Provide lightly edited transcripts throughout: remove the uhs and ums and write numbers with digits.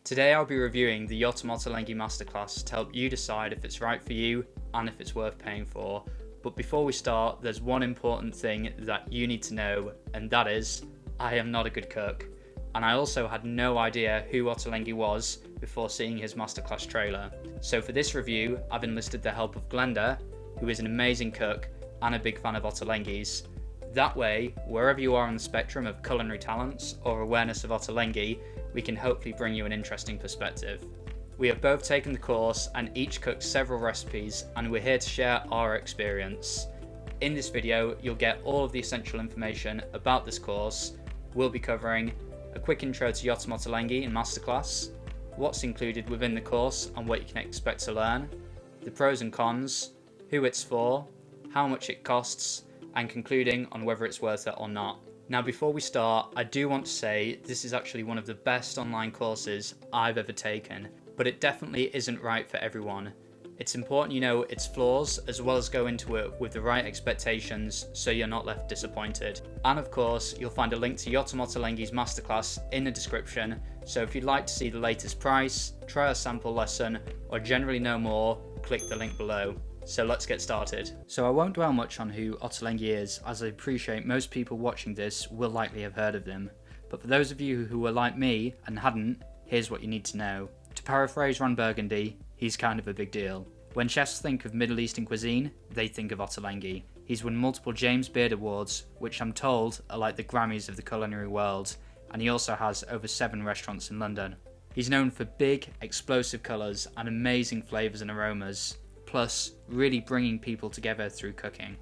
Today I'll be reviewing the Yotam Ottolenghi MasterClass to help you decide if it's right for you and if it's worth paying for. But before we start, there's one important thing that you need to know, and that is, I am not a good cook. And I also had no idea who Ottolenghi was before seeing his MasterClass trailer. So for this review, I've enlisted the help of Glenda, who is an amazing cook and a big fan of Ottolenghi's. That way, wherever you are on the spectrum of culinary talents or awareness of Ottolenghi, we can hopefully bring you an interesting perspective. We have both taken the course and each cooked several recipes, and we're here to share our experience. In this video, you'll get all of the essential information about this course. We'll be covering a quick intro to Yotam Ottolenghi MasterClass, what's included within the course and what you can expect to learn, the pros and cons, who it's for, how much it costs, and concluding on whether it's worth it or not. Now before we start, I do want to say this is actually one of the best online courses I've ever taken, but it definitely isn't right for everyone. It's important you know its flaws as well as go into it with the right expectations so you're not left disappointed. And of course, you'll find a link to Yotam Ottolenghi's MasterClass in the description, so if you'd like to see the latest price, try a sample lesson, or generally know more, click the link below. So let's get started. So I won't dwell much on who Ottolenghi is, as I appreciate most people watching this will likely have heard of them. But for those of you who were like me and hadn't, here's what you need to know. To paraphrase Ron Burgundy, he's kind of a big deal. When chefs think of Middle Eastern cuisine, they think of Ottolenghi. He's won multiple James Beard Awards, which I'm told are like the Grammys of the culinary world, and he also has over 7 restaurants in London. He's known for big, explosive colours and amazing flavours and aromas, plus really bringing people together through cooking.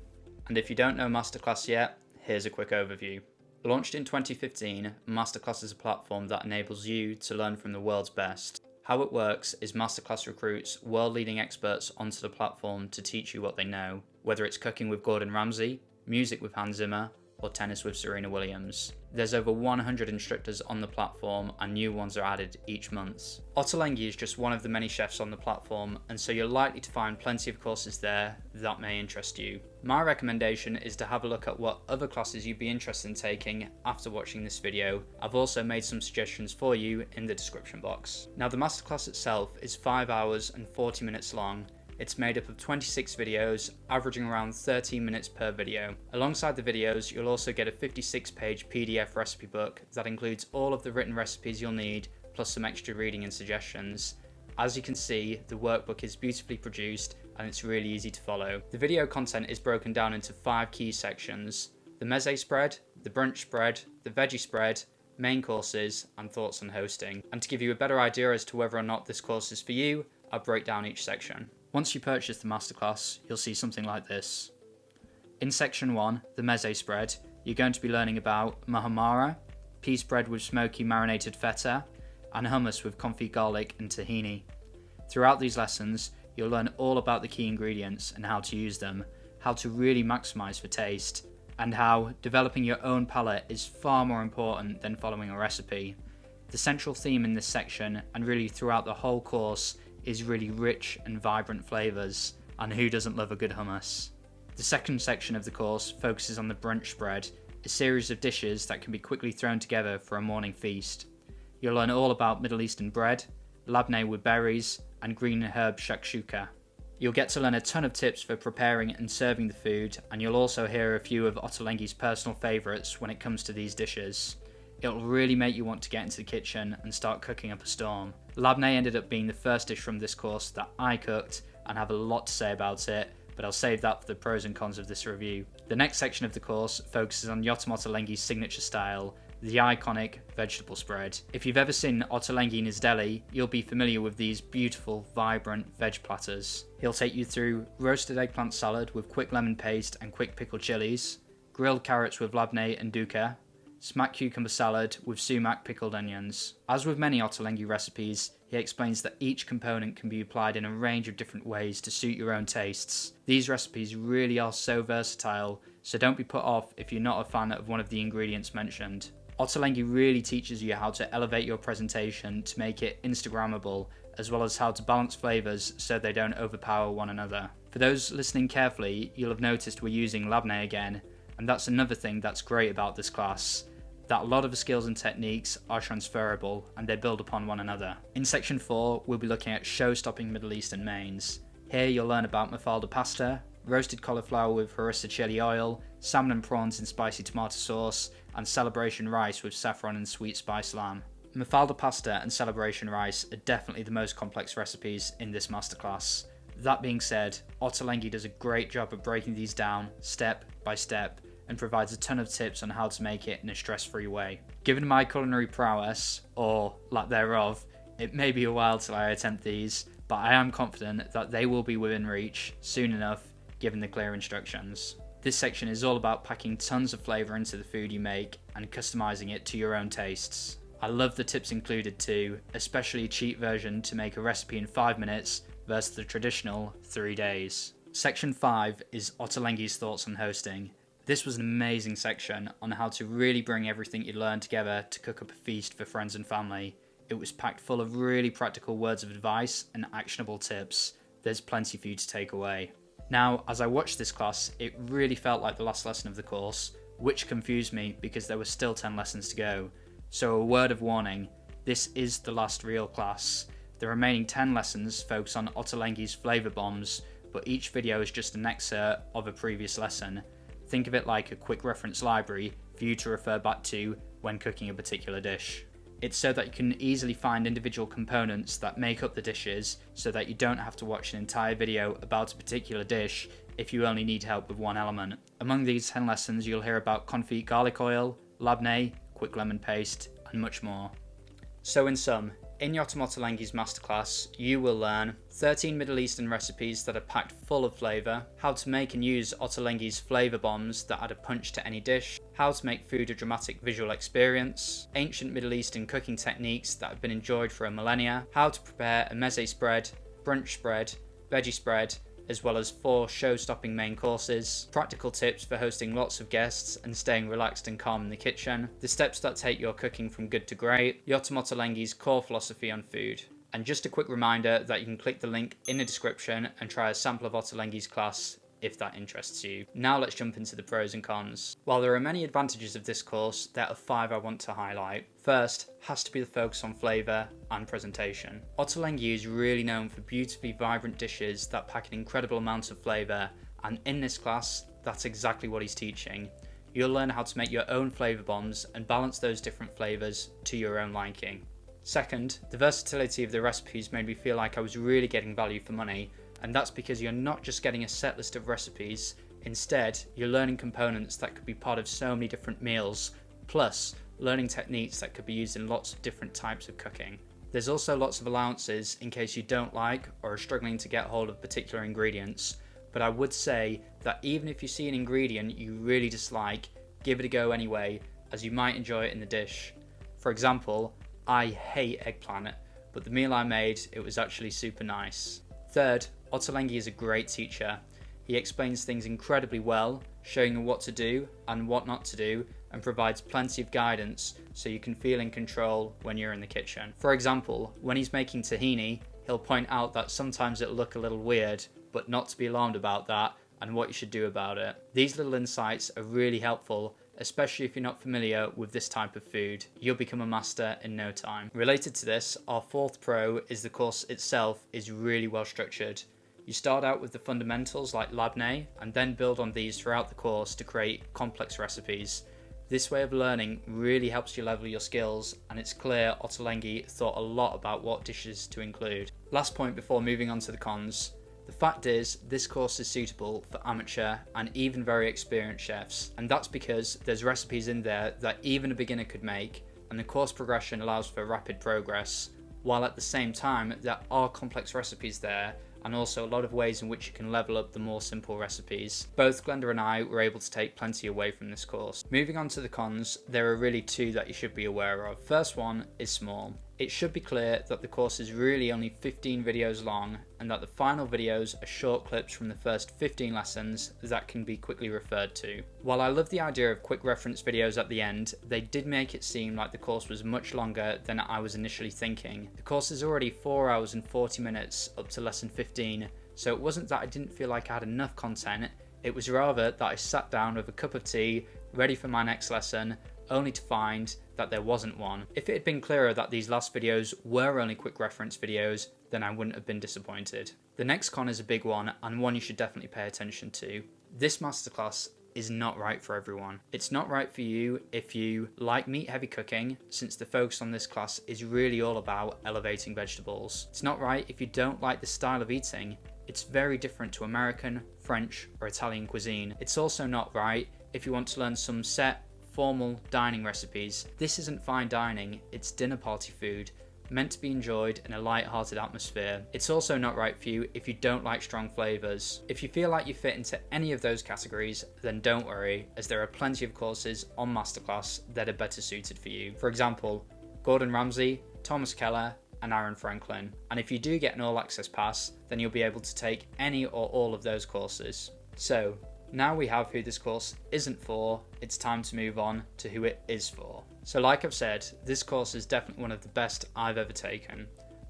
And if you don't know MasterClass yet, here's a quick overview. Launched in 2015, MasterClass is a platform that enables you to learn from the world's best. How it works is MasterClass recruits world-leading experts onto the platform to teach you what they know, whether it's cooking with Gordon Ramsay, music with Hans Zimmer, or tennis with Serena Williams. There's over 100 instructors on the platform and new ones are added each month. Ottolenghi is just one of the many chefs on the platform, and so you're likely to find plenty of courses there that may interest you. My recommendation is to have a look at what other classes you'd be interested in taking after watching this video. I've also made some suggestions for you in the description box. Now the masterclass itself is 5 hours and 40 minutes long. It's made up of 26 videos, averaging around 13 minutes per video. Alongside the videos, you'll also get a 56-page PDF recipe book that includes all of the written recipes you'll need, plus some extra reading and suggestions. As you can see, the workbook is beautifully produced and it's really easy to follow. The video content is broken down into 5 key sections: the Mezze Spread, the Brunch Spread, the Veggie Spread, main courses, and thoughts on hosting. And to give you a better idea as to whether or not this course is for you, I'll break down each section. Once you purchase the masterclass, you'll see something like this. In section 1, the Mezze Spread, you're going to be learning about mahamara, pea spread with smoky marinated feta, and hummus with confit garlic and tahini. Throughout these lessons, you'll learn all about the key ingredients and how to use them, how to really maximise for taste, and how developing your own palate is far more important than following a recipe. The central theme in this section, and really throughout the whole course, is really rich and vibrant flavours, and who doesn't love a good hummus? The second section of the course focuses on the Brunch Spread, a series of dishes that can be quickly thrown together for a morning feast. You'll learn all about Middle Eastern bread, labneh with berries, and green herb shakshuka. You'll get to learn a ton of tips for preparing and serving the food, and you'll also hear a few of Ottolenghi's personal favourites when it comes to these dishes. It'll really make you want to get into the kitchen and start cooking up a storm. Labneh ended up being the first dish from this course that I cooked and have a lot to say about it, but I'll save that for the pros and cons of this review. The next section of the course focuses on Yotam Ottolenghi's signature style, the iconic vegetable spread. If you've ever seen Ottolenghi in his deli, you'll be familiar with these beautiful, vibrant veg platters. He'll take you through roasted eggplant salad with quick lemon paste and quick pickled chilies, grilled carrots with labneh and dukkha, smack cucumber salad with sumac pickled onions. As with many Ottolenghi recipes, he explains that each component can be applied in a range of different ways to suit your own tastes. These recipes really are so versatile, so don't be put off if you're not a fan of one of the ingredients mentioned. Ottolenghi really teaches you how to elevate your presentation to make it Instagrammable, as well as how to balance flavours so they don't overpower one another. For those listening carefully, you'll have noticed we're using labneh again, and that's another thing that's great about this class. that a lot of the skills and techniques are transferable and they build upon one another. In section 4, we'll be looking at show-stopping Middle Eastern mains. Here you'll learn about mafalda pasta, roasted cauliflower with harissa chili oil, salmon and prawns in spicy tomato sauce, and celebration rice with saffron and sweet spice lamb. Mafalda pasta and celebration rice are definitely the most complex recipes in this masterclass. That being said, Ottolenghi does a great job of breaking these down step by step and provides a ton of tips on how to make it in a stress-free way. Given my culinary prowess, or lack thereof, it may be a while till I attempt these, but I am confident that they will be within reach soon enough given the clear instructions. This section is all about packing tons of flavour into the food you make and customising it to your own tastes. I love the tips included too, especially a cheat version to make a recipe in 5 minutes versus the traditional 3 days. Section 5 is Ottolenghi's thoughts on hosting. This was an amazing section on how to really bring everything you learned together to cook up a feast for friends and family. It was packed full of really practical words of advice and actionable tips. There's plenty for you to take away. Now, as I watched this class, it really felt like the last lesson of the course, which confused me because there were still 10 lessons to go. So a word of warning, this is the last real class. The remaining 10 lessons focus on Ottolenghi's flavour bombs, but each video is just an excerpt of a previous lesson. Think of it like a quick reference library for you to refer back to when cooking a particular dish. It's so that you can easily find individual components that make up the dishes so that you don't have to watch an entire video about a particular dish if you only need help with one element. Among these 10 lessons you'll hear about confit garlic oil, labneh, quick lemon paste, and much more. So in sum, in Yotam Ottolenghi's masterclass, you will learn 13 Middle Eastern recipes that are packed full of flavour, how to make and use Ottolenghi's flavour bombs that add a punch to any dish, how to make food a dramatic visual experience, ancient Middle Eastern cooking techniques that have been enjoyed for a millennia, how to prepare a Mezze Spread, Brunch Spread, Veggie Spread, as well as 4 show-stopping main courses, practical tips for hosting lots of guests and staying relaxed and calm in the kitchen, the steps that take your cooking from good to great, Yotam Ottolenghi's core philosophy on food. And just a quick reminder that you can click the link in the description and try a sample of Ottolenghi's class if that interests you. Now let's jump into the pros and cons. While there are many advantages of this course, there are 5 I want to highlight. First, has to be the focus on flavour and presentation. Ottolenghi is really known for beautifully vibrant dishes that pack an incredible amount of flavour, and in this class, that's exactly what he's teaching. You'll learn how to make your own flavour bombs and balance those different flavours to your own liking. Second, the versatility of the recipes made me feel like I was really getting value for money, and that's because you're not just getting a set list of recipes, instead you're learning components that could be part of so many different meals, plus learning techniques that could be used in lots of different types of cooking. There's also lots of allowances in case you don't like or are struggling to get hold of particular ingredients, but I would say that even if you see an ingredient you really dislike, give it a go anyway, as you might enjoy it in the dish. For example, I hate eggplant, but the meal I made, it was actually super nice. Third, Ottolenghi is a great teacher. He explains things incredibly well, showing you what to do and what not to do, and provides plenty of guidance so you can feel in control when you're in the kitchen. For example, when he's making tahini, he'll point out that sometimes it'll look a little weird, but not to be alarmed about that and what you should do about it. These little insights are really helpful, especially if you're not familiar with this type of food. You'll become a master in no time. Related to this, our 4th pro is the course itself is really well structured. You start out with the fundamentals like labneh and then build on these throughout the course to create complex recipes. This way of learning really helps you level your skills, and it's clear Ottolenghi thought a lot about what dishes to include. Last point before moving on to the cons. The fact is, this course is suitable for amateur and even very experienced chefs, and that's because there's recipes in there that even a beginner could make, and the course progression allows for rapid progress, while at the same time there are complex recipes there and also a lot of ways in which you can level up the more simple recipes. Both Glenda and I were able to take plenty away from this course. Moving on to the cons, there are really 2 that you should be aware of. First one is small. It should be clear that the course is really only 15 videos long and that the final videos are short clips from the first 15 lessons that can be quickly referred to. While I love the idea of quick reference videos at the end, they did make it seem like the course was much longer than I was initially thinking. The course is already 4 hours and 40 minutes up to lesson 15, so it wasn't that I didn't feel like I had enough content, it was rather that I sat down with a cup of tea, ready for my next lesson, only to find that there wasn't one. If it had been clearer that these last videos were only quick reference videos, then I wouldn't have been disappointed. The next con is a big one, and one you should definitely pay attention to. This masterclass is not right for everyone. It's not right for you if you like meat heavy cooking, since the focus on this class is really all about elevating vegetables. It's not right if you don't like the style of eating. It's very different to American, French, or Italian cuisine. It's also not right if you want to learn some set, formal dining recipes. This isn't fine dining, it's dinner party food, meant to be enjoyed in a light-hearted atmosphere. It's also not right for you if you don't like strong flavours. If you feel like you fit into any of those categories, then don't worry, as there are plenty of courses on Masterclass that are better suited for you. For example, Gordon Ramsay, Thomas Keller, and Aaron Franklin. And if you do get an all-access pass, then you'll be able to take any or all of those courses. So, now we have who this course isn't for, it's time to move on to who it is for. So like I've said, this course is definitely one of the best I've ever taken.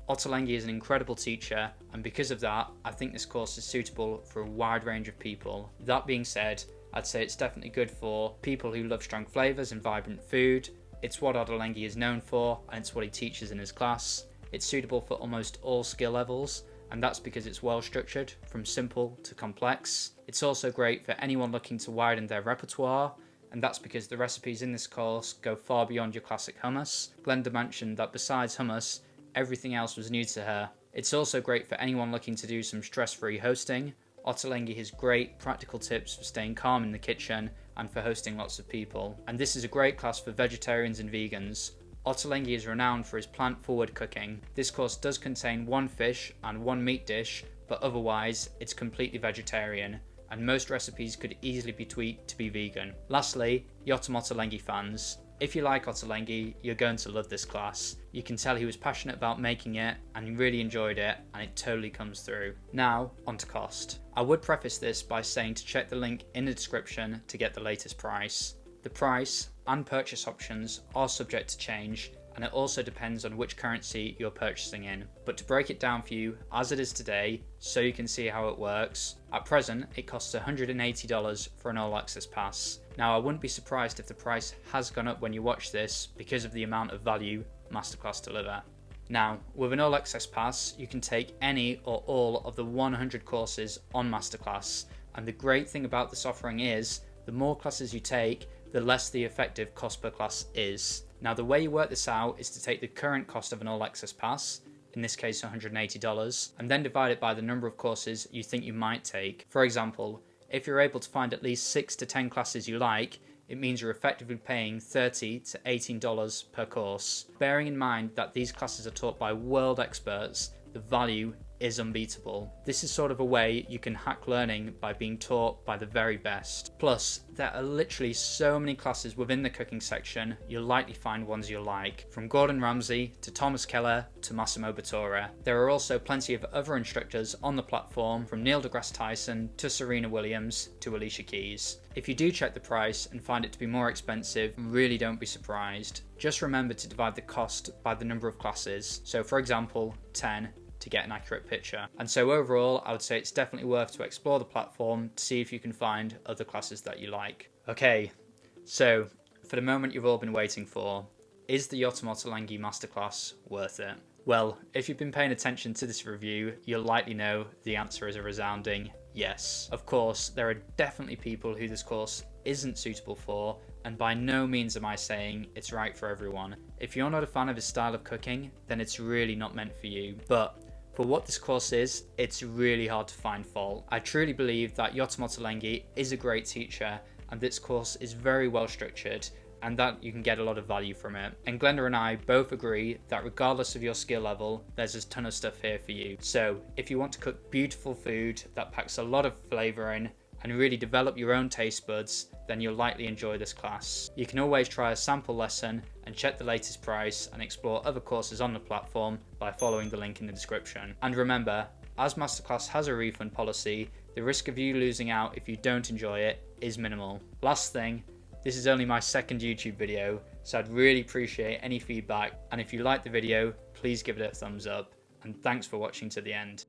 Ottolenghi is an incredible teacher, and because of that, I think this course is suitable for a wide range of people. That being said, I'd say it's definitely good for people who love strong flavours and vibrant food. It's what Ottolenghi is known for, and it's what he teaches in his class. It's suitable for almost all skill levels, and that's because it's well structured, from simple to complex. It's also great for anyone looking to widen their repertoire, and that's because the recipes in this course go far beyond your classic hummus. Glenda mentioned that besides hummus, everything else was new to her. It's also great for anyone looking to do some stress-free hosting. Ottolenghi has great practical tips for staying calm in the kitchen and for hosting lots of people. And this is a great class for vegetarians and vegans. Ottolenghi is renowned for his plant-forward cooking. This course does contain one fish and one meat dish, but otherwise it's completely vegetarian, and most recipes could easily be tweaked to be vegan. Lastly, Yotam Ottolenghi fans. If you like Ottolenghi, you're going to love this class. You can tell he was passionate about making it and really enjoyed it, and it totally comes through. Now, on to cost. I would preface this by saying to check the link in the description to get the latest price. The price and purchase options are subject to change, and it also depends on which currency you're purchasing in. But to break it down for you as it is today, so you can see how it works, at present it costs $180 for an all-access pass. Now I wouldn't be surprised if the price has gone up when you watch this because of the amount of value Masterclass deliver. Now, with an all-access pass, you can take any or all of the 100 courses on Masterclass, and the great thing about this offering is, the more classes you take, the less the effective cost per class is. Now the way you work this out is to take the current cost of an all-access pass, in this case $180, and then divide it by the number of courses you think you might take. For example, if you're able to find at least 6 to 10 classes you like, it means you're effectively paying $30 to $18 per course. Bearing in mind that these classes are taught by world experts, the value is unbeatable. This is sort of a way you can hack learning by being taught by the very best. Plus, there are literally so many classes within the cooking section, you'll likely find ones you like, from Gordon Ramsay to Thomas Keller to Massimo Bottura. There are also plenty of other instructors on the platform, from Neil deGrasse Tyson to Serena Williams to Alicia Keys. If you do check the price and find it to be more expensive, really don't be surprised. Just remember to divide the cost by the number of classes. So for example, 10 to get an accurate picture. And so overall, I would say it's definitely worth to explore the platform to see if you can find other classes that you like. Okay, so for the moment you've all been waiting for, is the Yotam Ottolenghi MasterClass worth it? Well, if you've been paying attention to this review, you'll likely know the answer is a resounding yes. Of course, there are definitely people who this course isn't suitable for, and by no means am I saying it's right for everyone. If you're not a fan of his style of cooking, then it's really not meant for you. But for what this course is, it's really hard to find fault. I truly believe that Yotam Ottolenghi is a great teacher, and this course is very well structured, and that you can get a lot of value from it. And Glenda and I both agree that regardless of your skill level, there's a ton of stuff here for you. So if you want to cook beautiful food that packs a lot of flavour in, and really develop your own taste buds, then you'll likely enjoy this class. You can always try a sample lesson and check the latest price and explore other courses on the platform by following the link in the description. And remember, as Masterclass has a refund policy, the risk of you losing out if you don't enjoy it is minimal. Last thing, this is only my second YouTube video, so I'd really appreciate any feedback, and if you like the video, please give it a thumbs up, and thanks for watching to the end.